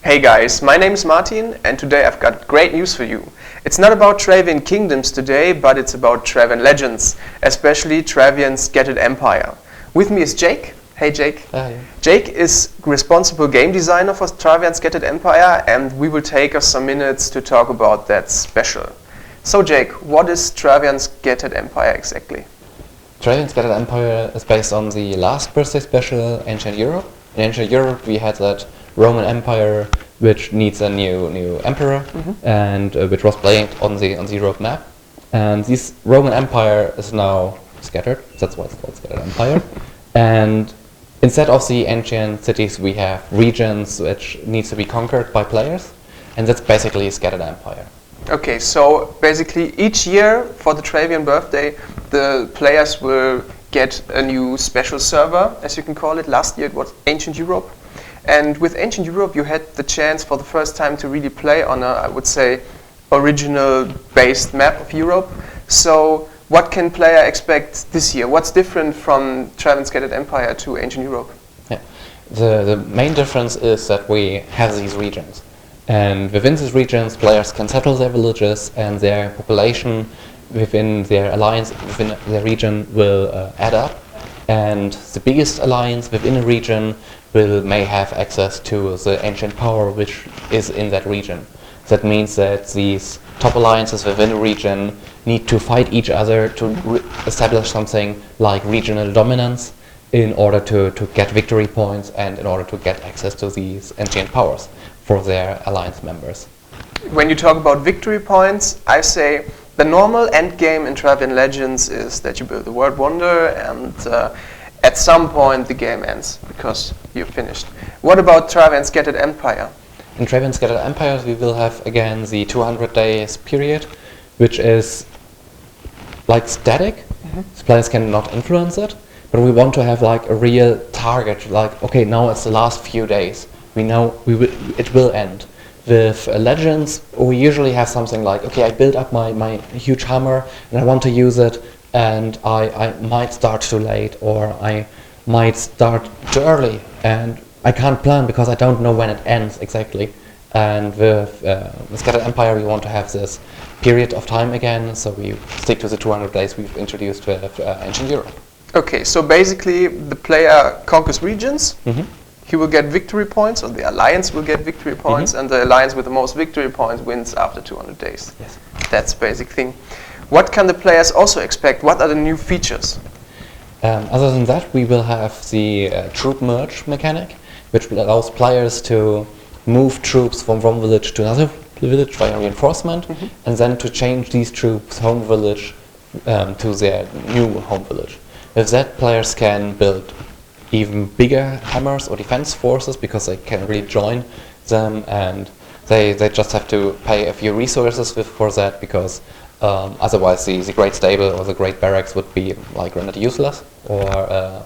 Hey guys, my name is Martin and today I've got great news for you. It's not about Travian Kingdoms today, but it's about Travian Legends, especially Travian's Scattered Empire. With me is Jake. Hey Jake. Hi. Jake is responsible game designer for Travian Scattered Empire and we will take us some minutes to talk about that special. So Jake, what is Travian Scattered Empire exactly? Travian Scattered Empire is based on the last birthday special, Ancient Europe. In Ancient Europe we had that Roman Empire which needs a new emperor and which was played on the Europe map. And this Roman Empire is now scattered, that's why it's called Scattered Empire. And instead of the ancient cities we have regions which needs to be conquered by players, and that's basically Scattered Empire. Okay, so basically each year for the Travian birthday the players will get a new special server, as you can call it. Last year it was Ancient Europe. And with Ancient Europe you had the chance for the first time to really play on a, I would say, original based map of Europe. So what can player expect this year? What's different from Travian Scattered Empire to Ancient Europe? Yeah. The main difference is that we have these regions. And within these regions players can settle their villages and their population within their alliance, within their region will add up. And the biggest alliance within a region may have access to the ancient power which is in that region. That means that these top alliances within a region need to fight each other to establish something like regional dominance in order to get victory points and in order to get access to these ancient powers for their alliance members. When you talk about victory points, I say the normal end game in Travian Legends is that you build a world wonder and at some point the game ends because you're finished. What about Travian Scattered Empire? In Travian Scattered Empire we will have again the 200 days period, which is like static. The players cannot influence it, but we want to have like a real target, like okay, now it's the last few days. We know it will end. With Legends we usually have something like, okay, I build up my huge hammer and I want to use it, and I might start too late or I might start too early and I can't plan because I don't know when it ends exactly. And with Scattered Empire we want to have this period of time again, so we stick to the 200 days we've introduced with Ancient Europe. Okay, so basically the player conquers regions, he will get victory points, or the alliance will get victory points, and the alliance with the most victory points wins after 200 days. Yes. That's the basic thing. What can the players also expect? What are the new features? Other than that, we will have the troop merge mechanic, which allows players to move troops from one village to another village via reinforcement, and then to change these troops' home village to their new home village. With that, players can build even bigger hammers or defense forces because they can really join them, and they just have to pay a few resources for that, because otherwise the great stable or the great barracks would be like rendered useless or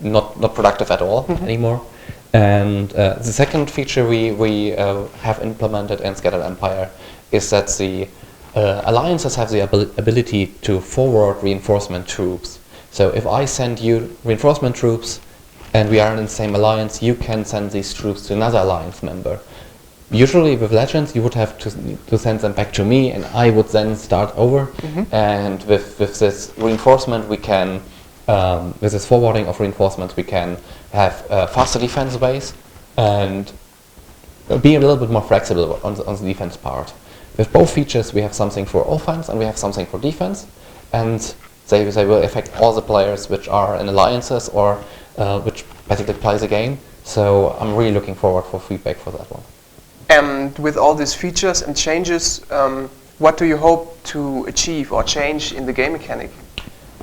not productive at all anymore. And the second feature we have implemented in Scattered Empire is that the alliances have the ability to forward reinforcement troops. So if I send you reinforcement troops and we are in the same alliance, you can send these troops to another alliance member. Usually with Legends you would have to send them back to me and I would then start over. And with this reinforcement we can, with this forwarding of reinforcements we can have faster defense ways and be a little bit more flexible on the defense part. With both features we have something for offense and we have something for defense, and they will affect all the players which are in alliances or which basically play the game. So I'm really looking forward for feedback for that one. And with all these features and changes, what do you hope to achieve or change in the game mechanic?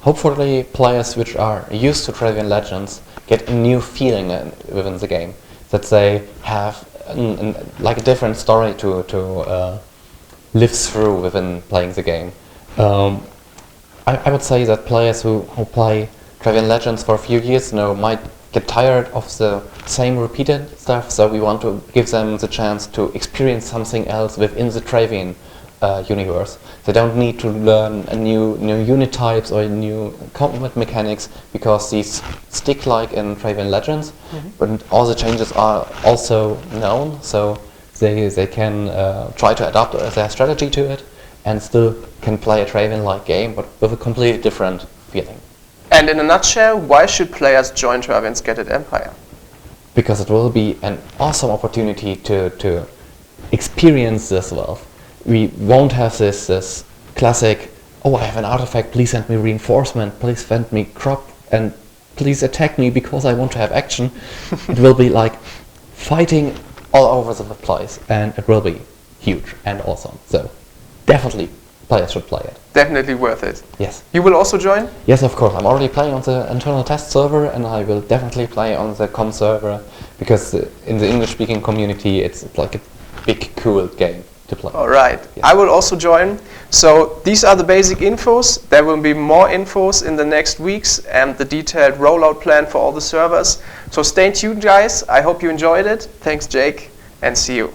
Hopefully players which are used to Travian Legends get a new feeling within the game, that they have like a different story to live through within playing the game. I would say that players who play Travian Legends for a few years now might get tired of the same repeated stuff, so we want to give them the chance to experience something else within the Travian universe. They don't need to learn a new unit types or new combat mechanics, because these stick like in Travian Legends, but all the changes are also known, so they can try to adapt their strategy to it and still can play a Travian-like game, but with a completely different feeling. And in a nutshell, why should players join Travian's Scattered Empire? Because it will be an awesome opportunity to experience this wealth. We won't have this classic, oh, I have an artifact, please send me reinforcement, please send me crop, and please attack me because I want to have action. It will be like fighting all over the place, and it will be huge and awesome. So definitely players should play it. Definitely worth it. Yes. You will also join? Yes, of course. I'm already playing on the internal test server, and I will definitely play on the com server, because in the English-speaking community it's like a big, cool game to play. All right. Yes. I will also join. So these are the basic infos. There will be more infos in the next weeks and the detailed rollout plan for all the servers. So stay tuned, guys. I hope you enjoyed it. Thanks, Jake, and see you.